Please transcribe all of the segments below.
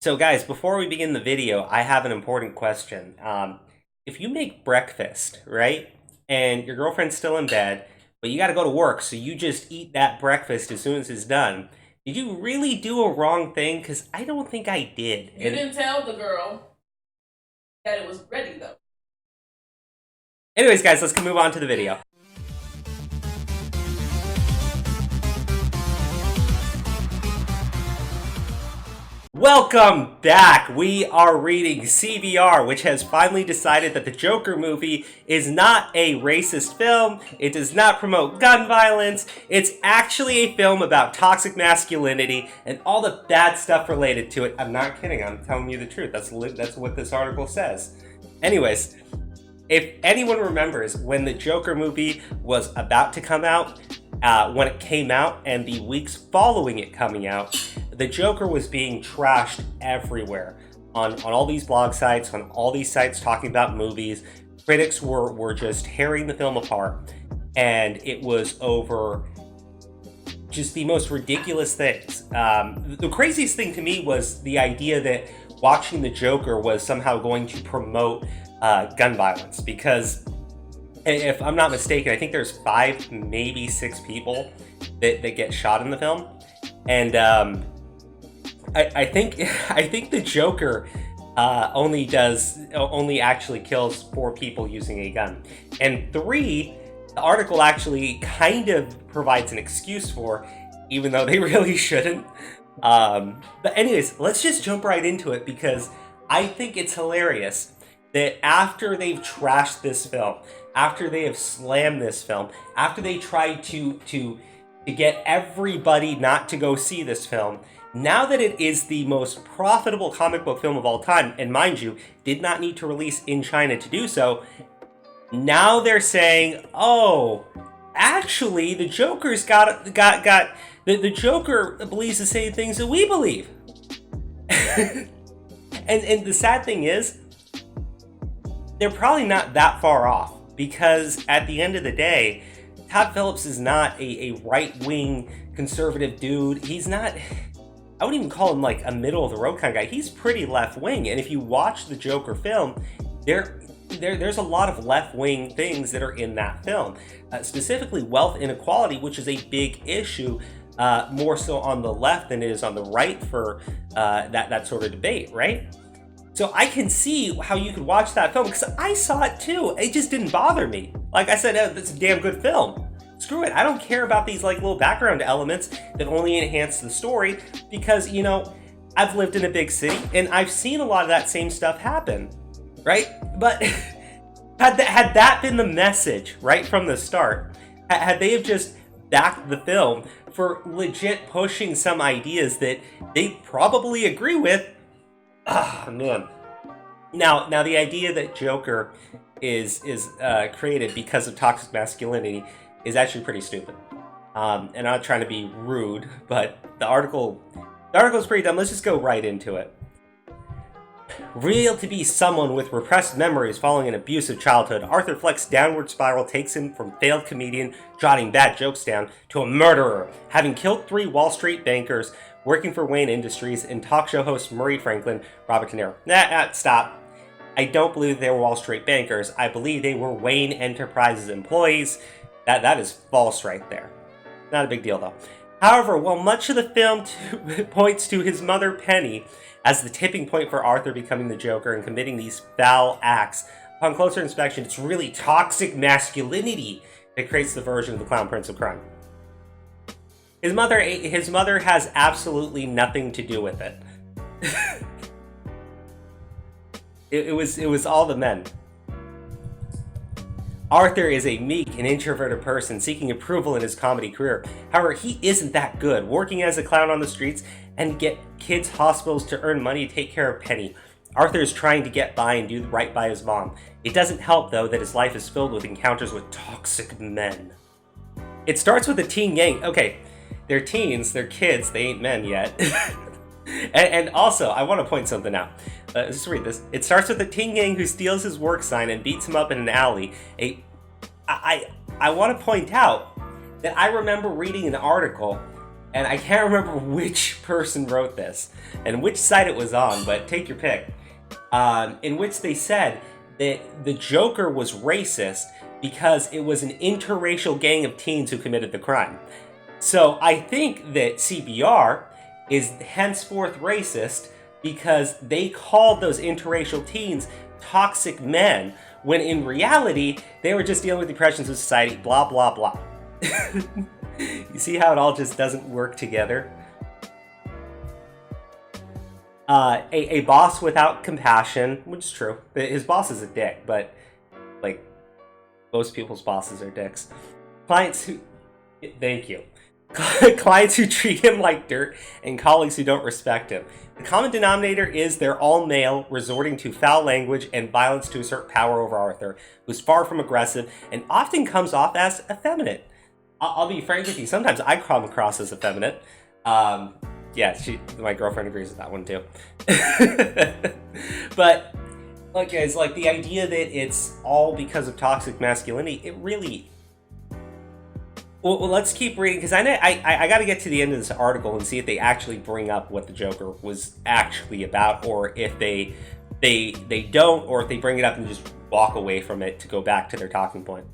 So guys, before we begin the video, I have an important question. If you make breakfast, right, and your girlfriend's still in bed, but you got to go to work, so you just eat that breakfast as soon as it's done, did you really do a wrong thing? Because I don't think I did. You didn't tell the girl that it was ready, though. Anyways, guys, let's move on to the video. Welcome back! We are reading CBR, which has finally decided that the Joker movie is not a racist film, it does not promote gun violence, it's actually a film about toxic masculinity and all the bad stuff related to it. I'm not kidding, I'm telling you the truth. That's what this article says. Anyways, if anyone remembers when the Joker movie was about to come out, when it came out and the weeks following it coming out, the Joker was being trashed everywhere on all these blog sites, on all these sites talking about movies. Critics were just tearing the film apart, and it was over just the most ridiculous things. The craziest thing to me was the idea that watching the Joker was somehow going to promote gun violence, because if I'm not mistaken, I think there's 5, maybe 6 people that get shot in the film, and I think the Joker only actually kills 4 people using a gun, and 3 the article actually kind of provides an excuse for, even though they really shouldn't. But anyways, let's just jump right into it, because I think it's hilarious that after they've trashed this film, after they have slammed this film, after they tried to get everybody not to go see this film, now that it is the most profitable comic book film of all time, and mind you, did not need to release in China to do so, now they're saying, oh, actually, the Joker's the Joker believes the same things that we believe. and the sad thing is, they're probably not that far off, because at the end of the day, Todd Phillips is not a right-wing conservative dude. He's not, I wouldn't even call him like a middle-of-the-road kind of guy. He's pretty left-wing, and if you watch the Joker film, there's a lot of left-wing things that are in that film. Specifically wealth inequality, which is a big issue, more so on the left than it is on the right for that sort of debate, right? So I can see how you could watch that film, because I saw it too. It just didn't bother me. Like I said, it's a damn good film. Screw it. I don't care about these like little background elements that only enhance the story, because, you know, I've lived in a big city and I've seen a lot of that same stuff happen, right? But had that been the message right from the start, had they have just backed the film for legit pushing some ideas that they probably agree with, ah, man. Now the idea that Joker is created because of toxic masculinity is actually pretty stupid. And I'm not trying to be rude, but the article is pretty dumb. Let's just go right into it. Real to be someone with repressed memories following an abusive childhood, Arthur Fleck's downward spiral takes him from failed comedian jotting bad jokes down to a murderer, having killed 3 Wall Street bankers, working for Wayne Industries, and talk show host Murray Franklin, Robert De Niro. Stop. I don't believe they were Wall Street bankers. I believe they were Wayne Enterprises employees. That is false right there. Not a big deal, though. However, while much of the film points to his mother Penny as the tipping point for Arthur becoming the Joker and committing these foul acts, upon closer inspection, it's really toxic masculinity that creates the version of the Clown Prince of Crime. His mother has absolutely nothing to do with it. It was all the men. Arthur is a meek and introverted person seeking approval in his comedy career. However, he isn't that good, working as a clown on the streets and get kids' hospitals to earn money to take care of Penny. Arthur is trying to get by and do right by his mom. It doesn't help, though, that his life is filled with encounters with toxic men. It starts with a teen gang. Okay, they're teens, they're kids, they ain't men yet. and also, I want to point something out. Let's read this. It starts with a teen gang who steals his work sign and beats him up in an alley. I want to point out that I remember reading an article and I can't remember which person wrote this and which site it was on, but take your pick, in which they said that the Joker was racist because it was an interracial gang of teens who committed the crime. So I think that CBR is henceforth racist because they called those interracial teens toxic men, when in reality, they were just dealing with the pressures of society, blah, blah, blah. You see how it all just doesn't work together? A boss without compassion, which is true. His boss is a dick, but, like, most people's bosses are dicks. Clients who... Thank you. Clients who treat him like dirt, and colleagues who don't respect him. The common denominator is they're all male, resorting to foul language and violence to assert power over Arthur, who's far from aggressive and often comes off as effeminate. I'll be frank with you, sometimes I come across as effeminate. Yeah, my girlfriend agrees with that one too. But, like guys, like the idea that it's all because of toxic masculinity, it really... Well, let's keep reading, because I got to get to the end of this article and see if they actually bring up what the Joker was actually about, or if they don't, or if they bring it up and just walk away from it to go back to their talking point.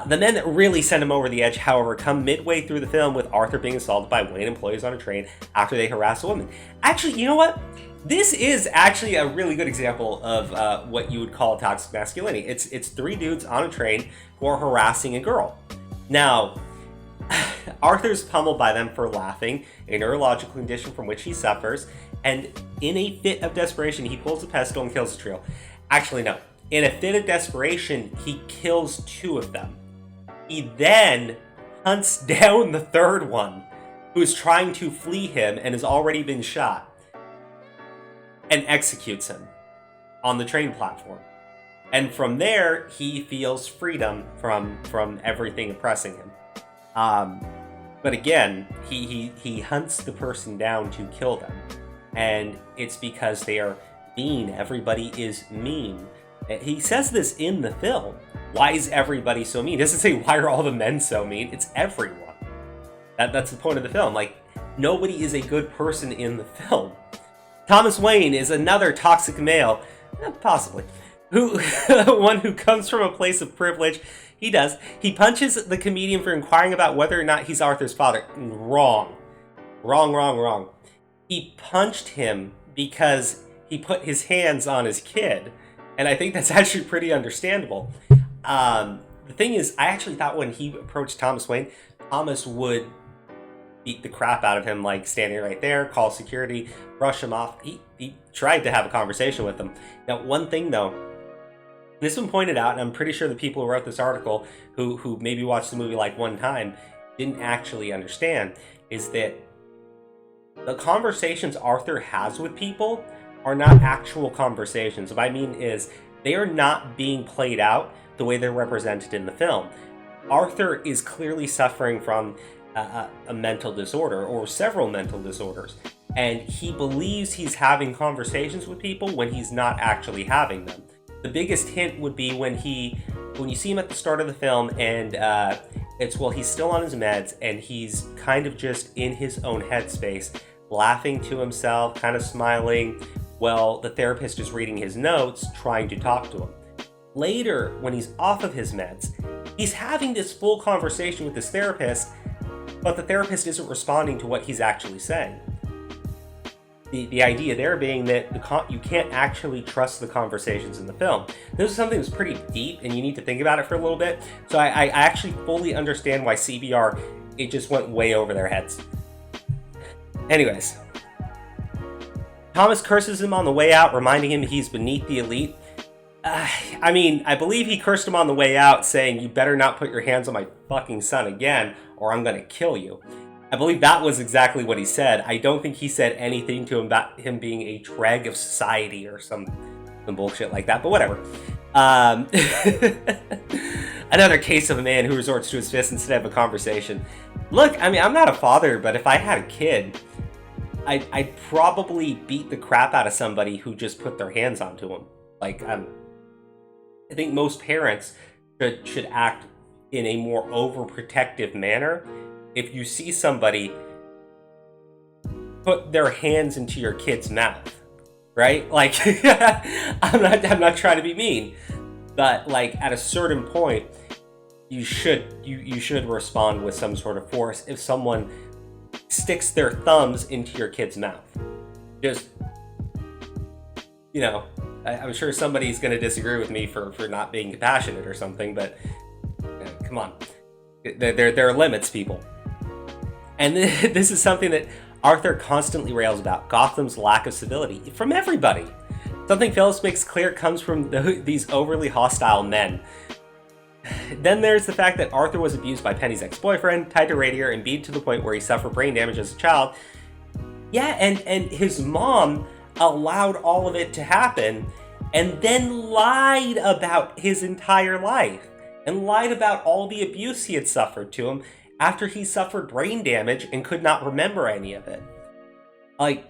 The men that really send him over the edge, however, come midway through the film with Arthur being assaulted by Wayne employees on a train after they harass a woman. Actually, you know what? This is actually a really good example of what you would call toxic masculinity. It's three dudes on a train who are harassing a girl. Now, Arthur's pummeled by them for laughing, a neurological condition from which he suffers, and in a fit of desperation, he pulls a pistol and kills the trio. Actually, no. In a fit of desperation, he kills two of them. He then hunts down the third one, who's trying to flee him and has already been shot, and executes him on the train platform. And from there, he feels freedom from everything oppressing him. But again, he hunts the person down to kill them. And it's because they are mean. Everybody is mean. He says this in the film. Why is everybody so mean? He doesn't say, why are all the men so mean? It's everyone. That's the point of the film. Like, nobody is a good person in the film. Thomas Wayne is another toxic male, possibly, one who comes from a place of privilege. He does. He punches the comedian for inquiring about whether or not he's Arthur's father. Wrong. Wrong. He punched him because he put his hands on his kid. And I think that's actually pretty understandable. The thing is, I actually thought when he approached Thomas Wayne, Thomas would beat the crap out of him, like standing right there, call security, brush him off. He tried to have a conversation with him. Now, one thing though, this one pointed out, and I'm pretty sure the people who wrote this article, who maybe watched the movie like one time, didn't actually understand, is that the conversations Arthur has with people are not actual conversations. What I mean is, they are not being played out the way they're represented in the film. Arthur is clearly suffering from a mental disorder, or several mental disorders, and he believes he's having conversations with people when he's not actually having them. The biggest hint would be when you see him at the start of the film, and he's still on his meds, and he's kind of just in his own headspace, laughing to himself, kind of smiling, while the therapist is reading his notes, trying to talk to him. Later, when he's off of his meds, he's having this full conversation with his therapist, but the therapist isn't responding to what he's actually saying. The idea there being that you can't actually trust the conversations in the film. This is something that's pretty deep, and you need to think about it for a little bit. So I actually fully understand why CBR, it just went way over their heads. Anyways, Thomas curses him on the way out, reminding him he's beneath the elite. I believe he cursed him on the way out, saying, "You better not put your hands on my fucking son again, or I'm gonna kill you." I believe that was exactly what he said. I don't think he said anything to him about him being a drag of society or some bullshit like that, but whatever. Another case of a man who resorts to his fist instead of a conversation. Look, I'm not a father, but if I had a kid, I'd probably beat the crap out of somebody who just put their hands onto him. Like, I think most parents should act in a more overprotective manner. If you see somebody put their hands into your kid's mouth, right? Like, I'm not trying to be mean, but like at a certain point, you should respond with some sort of force if someone sticks their thumbs into your kid's mouth. Just, you know, I'm sure somebody's going to disagree with me for not being compassionate or something, but come on, there are limits, people. And this is something that Arthur constantly rails about: Gotham's lack of civility from everybody. Something Phillips makes clear comes from these overly hostile men. Then there's the fact that Arthur was abused by Penny's ex-boyfriend, tied to radiator, and beat to the point where he suffered brain damage as a child. Yeah, and his mom allowed all of it to happen, and then lied about his entire life, and lied about all the abuse he had suffered to him after he suffered brain damage and could not remember any of it. Like,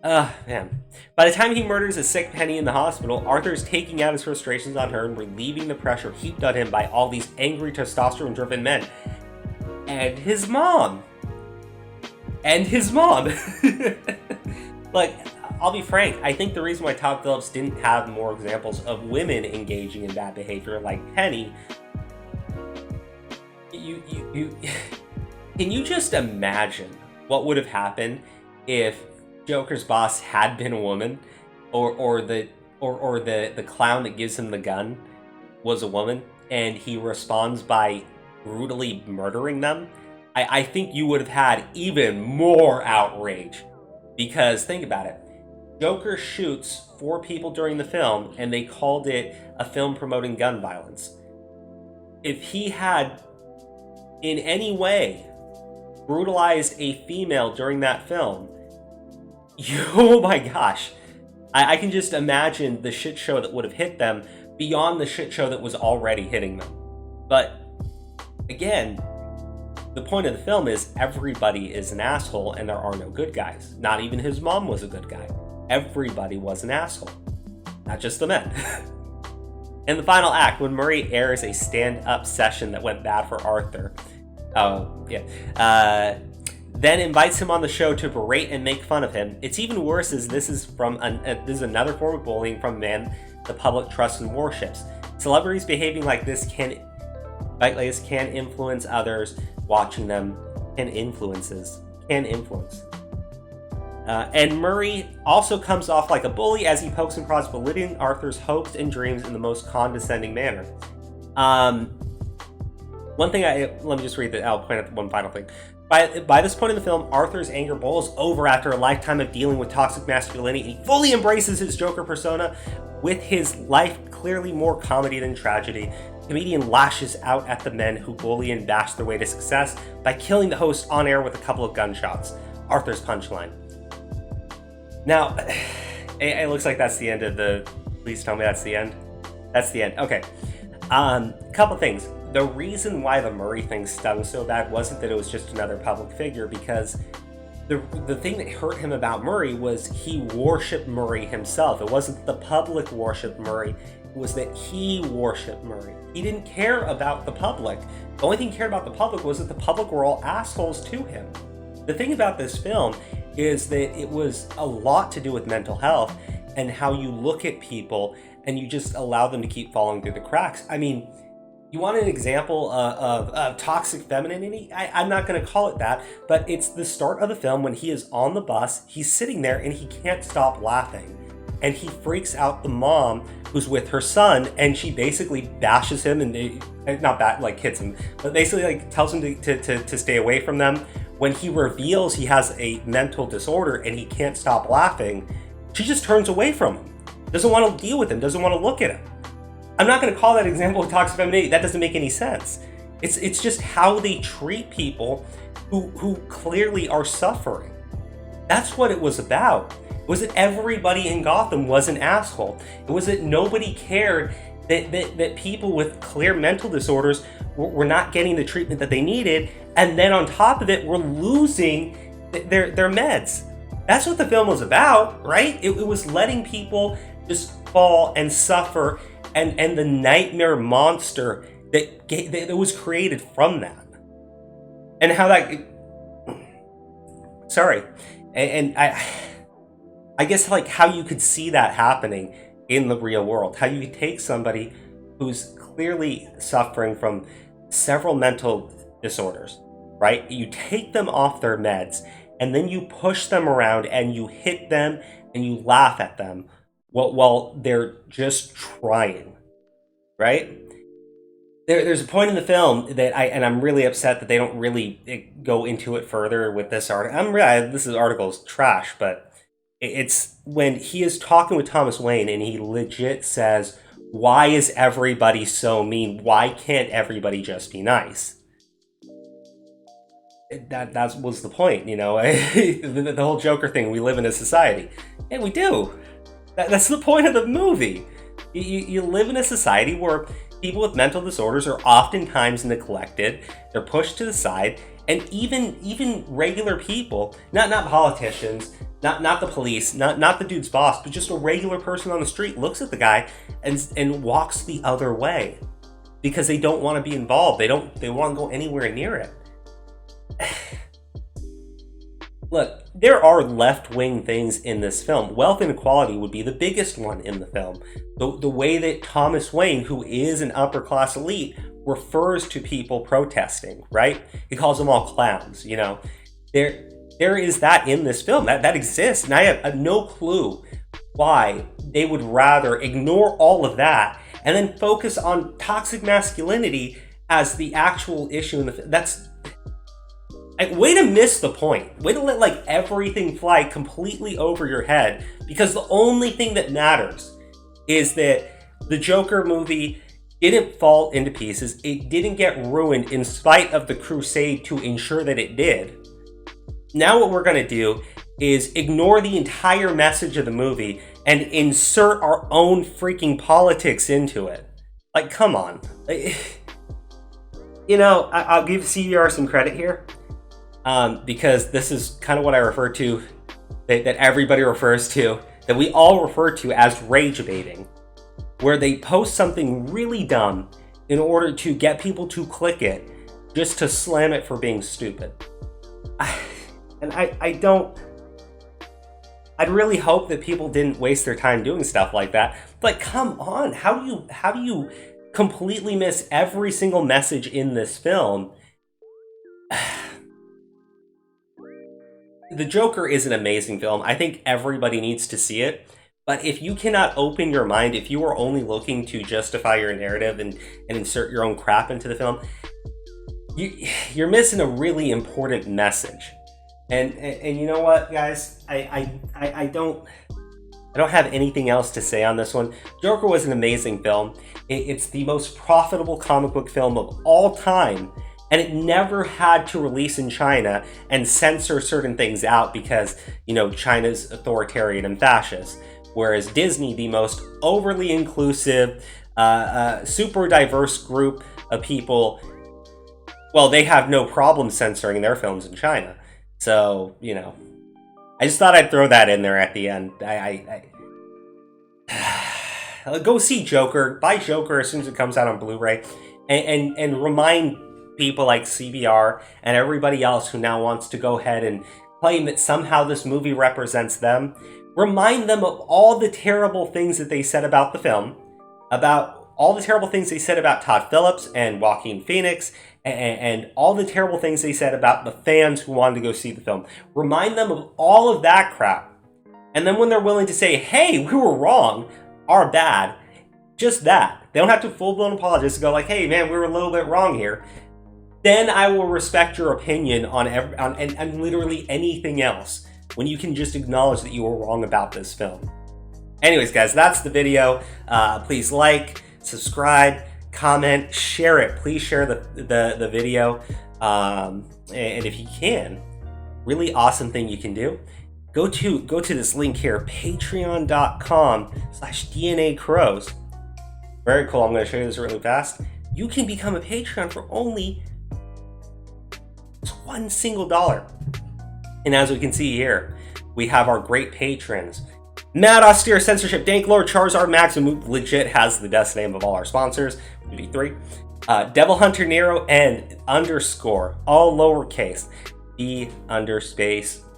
man. By the time he murders a sick Penny in the hospital, Arthur's taking out his frustrations on her and relieving the pressure heaped on him by all these angry, testosterone-driven men. And his mom. Like, I'll be frank, I think the reason why Todd Phillips didn't have more examples of women engaging in bad behavior like Penny, can you just imagine what would have happened if Joker's boss had been a woman, or the clown that gives him the gun was a woman, and he responds by brutally murdering them? I think you would have had even more outrage. Because think about it. Joker shoots 4 people during the film, and they called it a film promoting gun violence. If he had in any way brutalized a female during that film, oh my gosh, I can just imagine the shit show that would have hit them beyond the shit show that was already hitting them. But again, the point of the film is everybody is an asshole and there are no good guys. Not even his mom was a good guy. Everybody was an asshole. Not just the men. In the final act, when Murray airs a stand-up session that went bad for Arthur, then invites him on the show to berate and make fun of him. It's even worse as this is another form of bullying from a man the public trusts and worships. Celebrities behaving like this can influence others watching them, can influence. And Murray also comes off like a bully as he pokes and prods, belittling Arthur's hopes and dreams in the most condescending manner. Let me just read that. I'll point out one final thing. By this point in the film, Arthur's anger boils over after a lifetime of dealing with toxic masculinity. He fully embraces his Joker persona, with his life clearly more comedy than tragedy. The comedian lashes out at the men who bully and bash their way to success by killing the host on air with a couple of gunshots. Arthur's punchline. Now, it looks like that's the end of the... Please tell me that's the end. That's the end. Okay. Couple things. The reason why the Murray thing stung so bad wasn't that it was just another public figure, because the thing that hurt him about Murray was he worshipped Murray himself. It wasn't the public worshipped Murray. It was that he worshipped Murray. He didn't care about the public. The only thing he cared about the public was that the public were all assholes to him. The thing about this film is that it was a lot to do with mental health and how you look at people and you just allow them to keep falling through the cracks. I mean, you want an example of toxic femininity? I'm not going to call it that, but it's the start of the film when he is on the bus, he's sitting there and he can't stop laughing. And he freaks out the mom who's with her son, and she basically bashes him hits him, but basically tells him to stay away from them. When he reveals he has a mental disorder and he can't stop laughing, she just turns away from him. Doesn't want to deal with him, doesn't want to look at him. I'm not going to call that example of toxic femininity. That doesn't make any sense. It's just how they treat people who clearly are suffering. That's what it was about. It was that everybody in Gotham was an asshole. It was that nobody cared that people with clear mental disorders were not getting the treatment that they needed, and then on top of it, were losing their meds. That's what the film was about, right? It was letting people just fall and suffer, and the nightmare monster that was created from that. And how that... Sorry. And I guess like how you could see that happening in the real world, how you could take somebody who's clearly suffering from several mental disorders, right? You take them off their meds and then you push them around and you hit them and you laugh at them while they're just trying, right? There's a point in the film that I'm really upset that they don't really go into it further with this article. This article is trash, but it's when he is talking with Thomas Wayne and he legit says, "Why is everybody so mean? Why can't everybody just be nice?" That was the point, you know. The whole Joker thing. We live in a society, and we do. That's the point of the movie. You live in a society where people with mental disorders are oftentimes neglected. They're pushed to the side, and even regular people, not politicians, not the police, not the dude's boss, but just a regular person on the street looks at the guy and walks the other way because they don't want to be involved. They want to go anywhere near it. Look, there are left-wing things in this film. Wealth inequality would be the biggest one in the film. The way that Thomas Wayne, who is an upper-class elite, refers to people protesting, right? He calls them all clowns, you know. There is that in this film. That exists, and I have no clue why they would rather ignore all of that and then focus on toxic masculinity as the actual issue in the film. That's... way to miss the point. Way to let like everything fly completely over your head, because the only thing that matters is that the Joker movie didn't fall into pieces. It didn't get ruined in spite of the crusade to ensure that it did. Now what we're going to do is ignore the entire message of the movie and insert our own freaking politics into it. Like, come on. You know, I'll give CBR some credit here. Because this is kind of what I refer to, that everybody refers to, that we all refer to as rage baiting, where they post something really dumb in order to get people to click it, just to slam it for being stupid. I'd really hope that people didn't waste their time doing stuff like that. But come on, how do you completely miss every single message in this film? The Joker is an amazing film. I think everybody needs to see it. But if you cannot open your mind, if you are only looking to justify your narrative and insert your own crap into the film, you're missing a really important message. And you know what, guys? I don't have anything else to say on this one. Joker was an amazing film. It's the most profitable comic book film of all time. And it never had to release in China and censor certain things out because, you know, China's authoritarian and fascist. Whereas Disney, the most overly inclusive, super diverse group of people, well, they have no problem censoring their films in China. So, you know, I just thought I'd throw that in there at the end. Go see Joker. Buy Joker as soon as it comes out on Blu-ray. And remind people like CBR and everybody else who now wants to go ahead and claim that somehow this movie represents them. Remind them of all the terrible things that they said about the film, about all the terrible things they said about Todd Phillips and Joaquin Phoenix, and all the terrible things they said about the fans who wanted to go see the film. Remind them of all of that crap. And then when they're willing to say, hey, we were wrong, our bad, just that. They don't have to full-blown apologize to go like, hey, man, we were a little bit wrong here. Then I will respect your opinion on literally anything else, when you can just acknowledge that you were wrong about this film. Anyways, guys, that's the video. Please like, subscribe, comment, share it. Please share the video. And if you can, really awesome thing you can do, go to this link here, patreon.com/DNACrows. Very cool. I'm going to show you this really fast. You can become a Patreon for only $1 single. And as we can see here, we have our great patrons. Matt, Austere, Censorship, Dank, Lord, Charizard, Max, who legit has the best name of all our sponsors, maybe 3. Devil Hunter, Nero, and _, all lowercase, _1.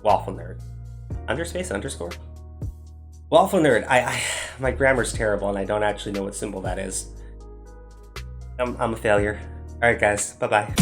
Waffle Nerd. Underspace underscore? Waffle Nerd. My grammar's terrible and I don't actually know what symbol that is. I'm a failure. Alright guys, bye-bye.